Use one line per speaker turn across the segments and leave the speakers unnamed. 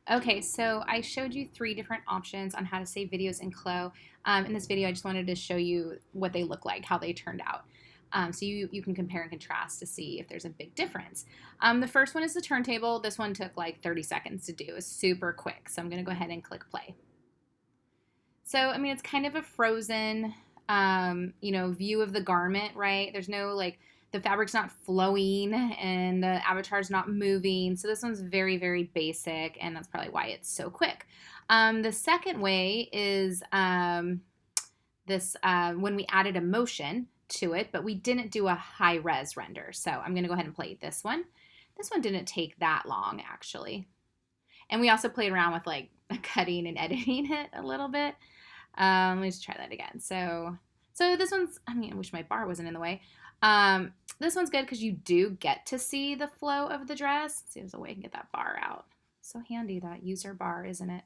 Okay, so I showed you 3 different options on how to save videos in CLO. In this video, I just wanted to show you what they look like, how they turned out. So you can compare and contrast to see if there's a big difference. The first one is the turntable. This one took like 30 seconds to do. It's super quick. So I'm going to go ahead and click play. So, I mean, it's kind of a frozen, view of the garment, right? There's no like the fabric's not flowing and the avatar's not moving. So this one's very, very basic, and that's probably why it's so quick. The second way is this when we added a motion to it, but we didn't do a high res render. So I'm going to go ahead and play this one. This one didn't take that long, actually. And we also played around with like cutting and editing it a little bit. Let me just try that again. So this one's, I mean, I wish my bar wasn't in the way. This one's good because you do get to see the flow of the dress. Let's see if there's a way I can get that bar out. So handy, that user bar, isn't it?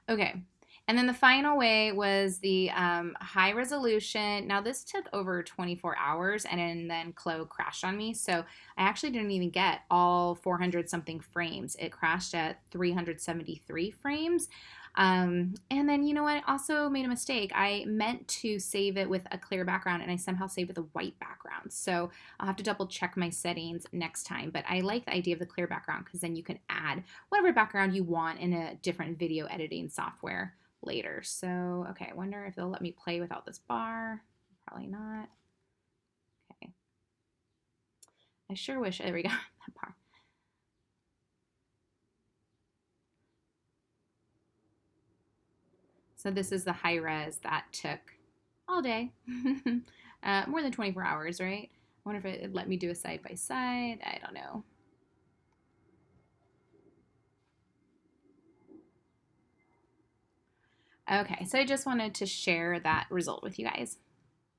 Okay. And then the final way was the high resolution. Now this took over 24 hours and then CLO crashed on me. So I actually didn't even get all 400 something frames. It crashed at 373 frames. And then, you know what? I also made a mistake. I meant to save it with a clear background and I somehow saved with a white background. So I'll have to double check my settings next time. But I like the idea of the clear background because then you can add whatever background you want in a different video editing software later. So, okay, I wonder if they'll let me play without this bar. Probably not. Okay. I sure wish, there we go, that bar. So this is the high res that took all day, more than 24 hours, right? I wonder if it let me do a side by side. I don't know. Okay, so I just wanted to share that result with you guys.